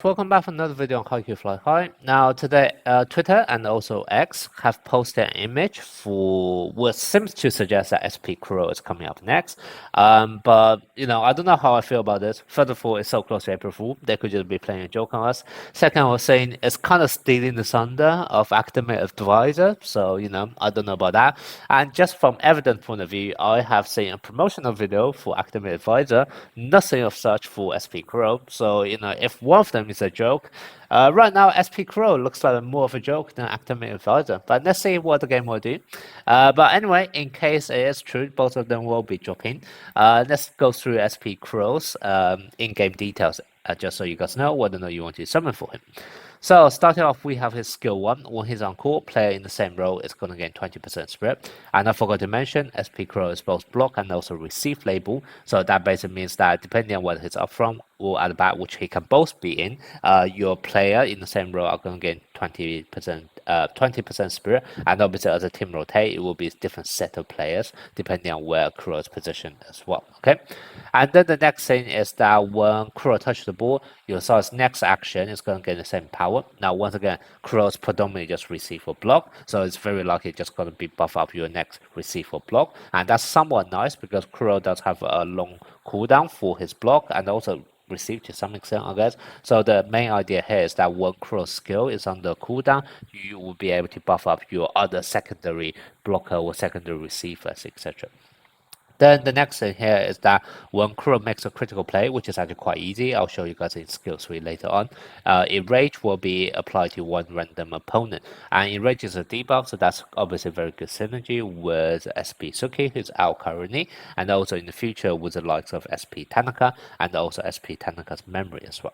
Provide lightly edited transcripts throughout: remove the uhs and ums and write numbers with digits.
Welcome back for another video on HAIKYU Fly High. Now today, Twitter and also X have posted an image for what seems to suggest that SP Kuroo is coming up next. But I don't know how I feel about this. First of all, it's so close to April Fool. They could just be playing a joke on us. Second, I was saying it's kind of stealing the thunder of Academic Advisor. So I don't know about that. And just from evidence point of view, I have seen a promotional video for Academic Advisor. Nothing of such for SP Kuroo. So if one of them is a joke. Right now, SP Kuroo looks like more of a joke than Academic Advisor, but let's see what the game will do. But anyway, in case it is true, both of them will be dropping. Let's go through SP Kuroo's in-game details, just so you guys know whether or not you want to summon for him. So starting off, we have his skill 1. When he's on court, player in the same role is going to gain 20% spirit. And I forgot to mention, SP Kuroo is both block and also receive label. So that basically means that depending on whether he's up front or at the back, which he can both be in, your player in the same role are going to gain 20% spirit, and obviously as a team rotate, it will be a different set of players depending on where Kuroo is positioned as well. Okay, and then the next thing is that when Kuroo touches the ball, your side's next action is going to get the same power. Now, once again, Kuroo is predominantly just receive or block, so it's very likely just going to be buff up your next receive or block, and that's somewhat nice because Kuroo does have a long cooldown for his block and also receive to some extent, I guess. So the main idea here is that when Kuroo's skill is under cooldown, you will be able to buff up your other secondary blocker or secondary receivers, etc. Then the next thing here is that when Kuroo makes a critical play, which is actually quite easy, I'll show you guys in skill 3 later on, Enrage will be applied to one random opponent. And Enrage is a debuff, so that's obviously very good synergy with SP Suki, who's out currently, and also in the future with the likes of SP Tanaka and also SP Tanaka's memory as well.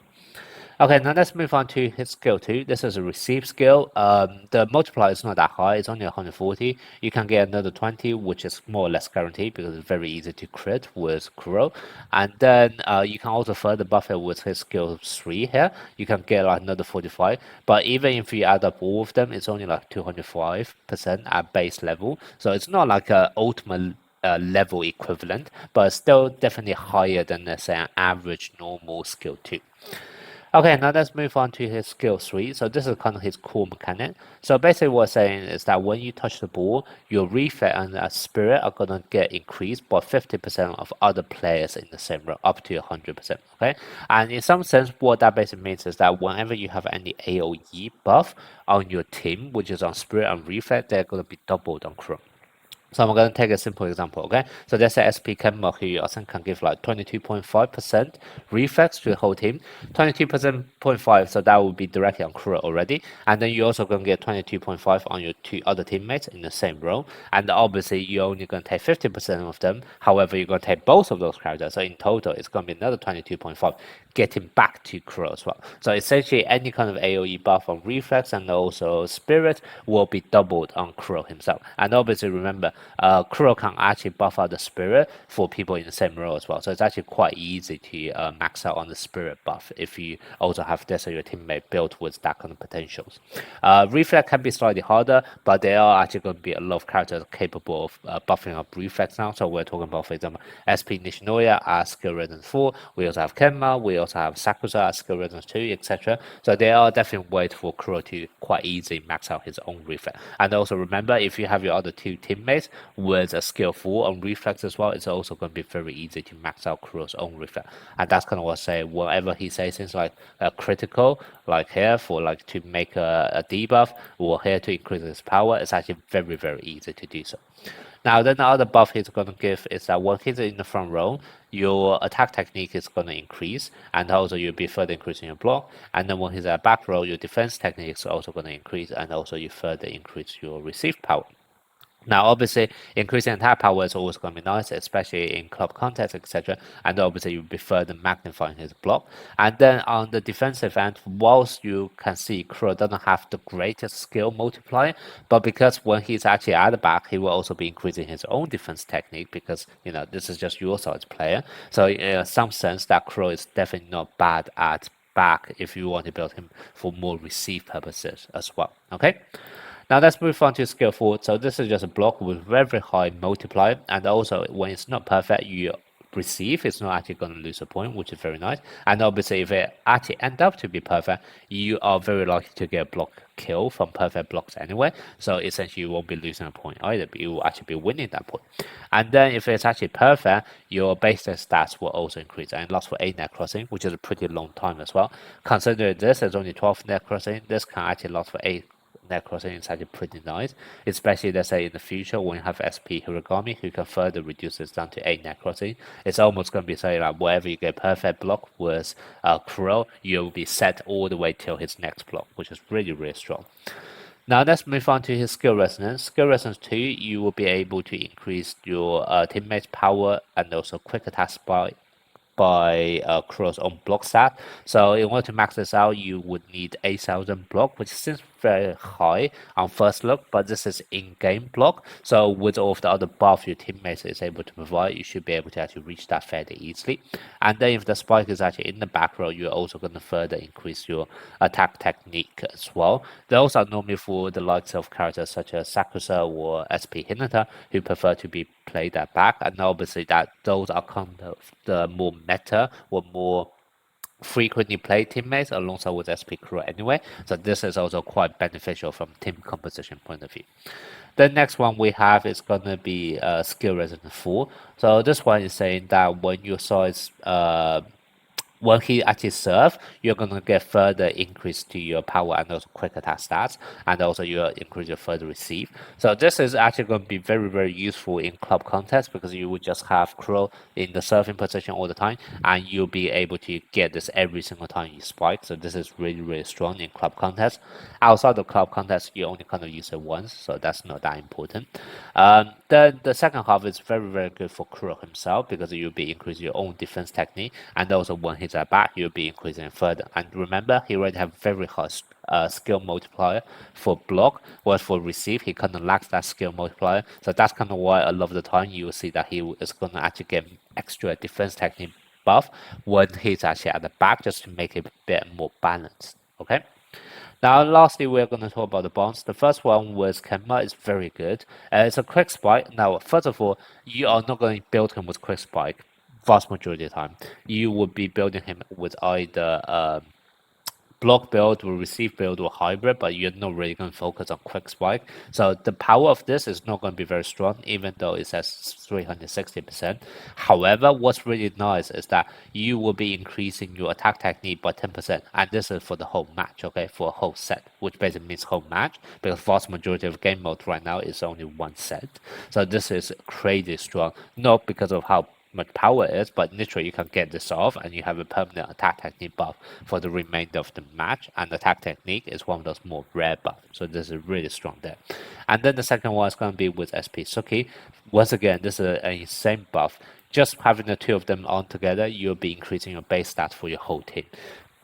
Okay, now let's move on to his skill 2. This is a receive skill. The multiplier is not that high, it's only 140. You can get another 20, which is more or less guaranteed because it's very easy to crit with Kuroo. And then you can also further buff it with his skill 3 here. You can get like another 45. But even if you add up all of them, it's only like 205% at base level. So it's not like an ultimate level equivalent, but it's still definitely higher than, let's say, an average normal skill 2. Okay, now let's move on to his skill 3. So this is kind of his core mechanic. So basically what it's saying is that when you touch the ball, your reflex and spirit are going to get increased by 50% of other players in the same row, up to 100%, okay? And in some sense, what that basically means is that whenever you have any AoE buff on your team, which is on spirit and reflex, they're going to be doubled on Kuroo. So I'm going to take a simple example, okay? So let's say SP Kenma, who I think can give like 22.5% reflex to the whole team. 22.5%, so that would be directly on Kuroo already. And then you're also going to get 22.5 on your 2 other teammates in the same row. And obviously, you're only going to take 50% of them. However, you're going to take both of those characters. So in total, it's going to be another 22.5, getting back to Kuroo as well. So essentially, any kind of AoE buff on reflex and also spirit will be doubled on Kuroo himself. And obviously, remember, Kuroo can actually buff out the spirit for people in the same row as well. So it's actually quite easy to max out on the spirit buff if you also have this as your teammate built with that kind of potentials. Reflex can be slightly harder, but there are actually going to be a lot of characters capable of buffing up reflex now. So we're talking about, for example, SP Nishinoya at skill readiness 4. We also have Kenma, we also have Sakusa at skill readiness 2, etc. So there are definitely ways for Kuroo to quite easily max out his own reflex. And also remember, if you have your other 2 teammates with a skill 4 on reflex as well, it's also going to be very easy to max out Kuroo's own reflex. And that's kind of what I say, whenever he says things like critical, like here for like to make a debuff, or here to increase his power, it's actually very, very easy to do so. Now, then the other buff he's going to give is that when he's in the front row, your attack technique is going to increase, and also you'll be further increasing your block. And then when he's at back row, your defense technique is also going to increase, and also you further increase your receive power. Now, obviously, increasing attack power is always going to be nice, especially in club context, etc. And obviously, you'll be further magnifying his block. And then on the defensive end, whilst you can see Kuroo doesn't have the greatest skill multiplier, but because when he's actually at the back, he will also be increasing his own defense technique because, this is just your side's player. So in some sense, that Kuroo is definitely not bad at back if you want to build him for more receive purposes as well, okay? Now let's move on to skill 4. So this is just a block with very high multiplier, and also when it's not perfect, you receive, it's not actually going to lose a point, which is very nice. And obviously, if it actually end up to be perfect, you are very likely to get a block kill from perfect blocks anyway. So essentially, you won't be losing a point either, but you will actually be winning that point. And then if it's actually perfect, your base stats will also increase. And it lasts for 8 net crossing, which is a pretty long time as well. Considering this is only 12 net crossing, this can actually last for 8 net crossing is actually pretty nice, especially let's say in the future when you have SP Hiragami who can further reduce this down to 8 net crossing. It's almost going to be saying like wherever you get perfect block with Kuroo, you'll be set all the way till his next block, which is really, really strong. Now let's move on to his skill resonance. Skill resonance 2, you will be able to increase your teammate's power and also quick attack by Kuroo's own block stat. So in order to max this out, you would need 8,000 block, which seems very high on first look, but this is in-game block. So with all of the other buff your teammates is able to provide, you should be able to actually reach that fairly easily. And then if the spike is actually in the back row, you're also going to further increase your attack technique as well. Those are normally for the likes of characters such as Sakusa or SP Hinata who prefer to be played at back, and obviously that those are kind of the more meta or more frequently played teammates alongside with SP Kuroo anyway. So this is also quite beneficial from team composition point of view. The next one we have is gonna be skill resonance 4. So this one is saying that when your size when he actually serve, you're gonna get further increase to your power and also quick attack stats, and also you increase your further receive. So this is actually going to be very, very useful in club contests because you would just have Kuroo in the serving position all the time, and you'll be able to get this every single time you spike. So this is really, really strong in club contests. Outside of club contests, you only kind of use it once, so that's not that important. Then the second half is very, very good for Kuroo himself because you'll be increasing your own defense technique, and also when he's at back, you'll be increasing further. And remember, he already have very high skill multiplier for block, whereas for receive, he kind of lacks that skill multiplier. So that's kind of why a lot of the time you will see that he is going to actually get extra defense technique buff when he's actually at the back, just to make it a bit more balanced. Okay. Now, lastly, we're going to talk about the bonds. The first one was Kenma is very good. It's a quick spike. Now, first of all, you are not going to build him with quick spike vast majority of the time. You would be building him with either block build or receive build or hybrid, but you're not really going to focus on quick spike. So the power of this is not going to be very strong, even though it says 360%. However, what's really nice is that you will be increasing your attack technique by 10%, and this is for the whole match, okay, for a whole set, which basically means whole match, because vast majority of game mode right now is only one set. So this is crazy strong, not because of how much power is, but literally you can get this off and you have a permanent attack technique buff for the remainder of the match, and attack technique is one of those more rare buffs, so this is really strong there. And then the second one is going to be with SP Suki. Once again, this is an insane buff. Just having the two of them on together, you'll be increasing your base stats for your whole team.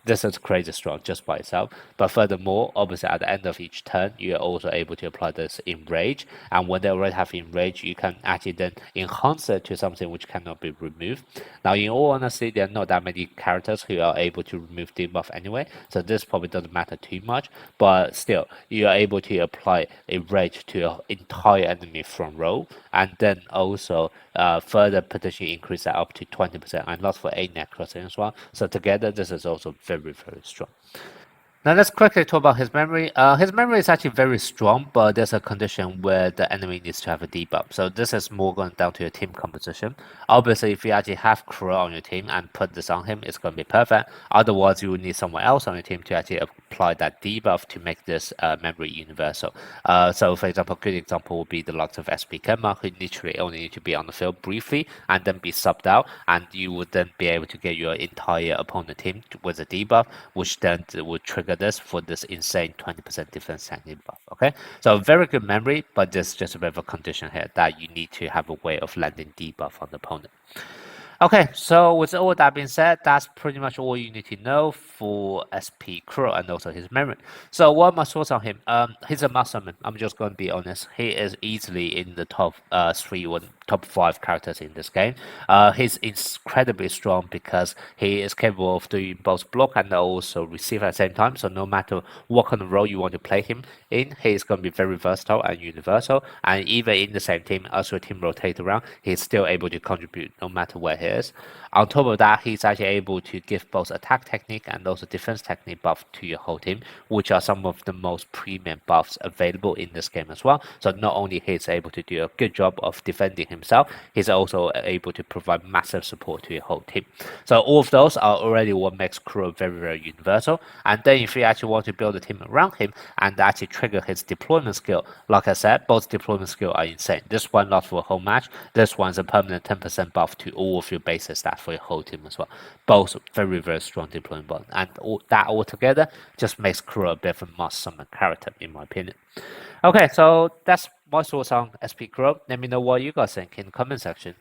This is crazy strong just by itself. But furthermore, obviously at the end of each turn, you're also able to apply this Enrage. And when they already have Enrage, you can actually then enhance it to something which cannot be removed. Now, in all honesty, there are not that many characters who are able to remove debuff anyway. So this probably doesn't matter too much. But still, you are able to apply Enrage to your entire enemy front row. And then also further potentially increase that up to 20% and last for 8 net crossing as well. So together, this is also very, very strong. Now let's quickly talk about his memory. His memory is actually very strong, but there's a condition where the enemy needs to have a debuff. So this is more going down to your team composition. Obviously, if you actually have Kuroo on your team and put this on him, it's going to be perfect. Otherwise, you will need someone else on your team to actually apply that debuff to make this memory universal. So for example, a good example would be the likes of SP Kenma, who literally only need to be on the field briefly and then be subbed out, and you would then be able to get your entire opponent team with a debuff, which then would trigger this for this insane 20% defense technique buff. Okay, so very good memory, but there's just a bit of a condition here that you need to have a way of landing debuff on the opponent. Okay, so with all that being said, that's pretty much all you need to know for SP Kuroo and also his memory. So what are my thoughts on him? He's a masterman. I'm just going to be honest. He is easily in the top 3 or top 5 characters in this game. He's incredibly strong because he is capable of doing both block and also receive at the same time. So no matter what kind of role you want to play him in, he's going to be very versatile and universal. And even in the same team, as your team rotate around, he's still able to contribute no matter where he is. is, on top of that, he's actually able to give both attack technique and also defense technique buff to your whole team, which are some of the most premium buffs available in this game as well. So not only he's able to do a good job of defending himself, he's also able to provide massive support to your whole team. So all of those are already what makes Kuroo very, very universal. And then if you actually want to build a team around him and actually trigger his deployment skill, like I said, both deployment skill are insane. This one lasts for a whole match. This one's a permanent 10% buff to all of your bases stats for your whole team as well. Both very, very strong deployment buttons. And that all together just makes Kuroo a bit of a must summon character, in my opinion. Okay, so that's my thoughts on SP Kuroo. Let me know what you guys think in the comment section.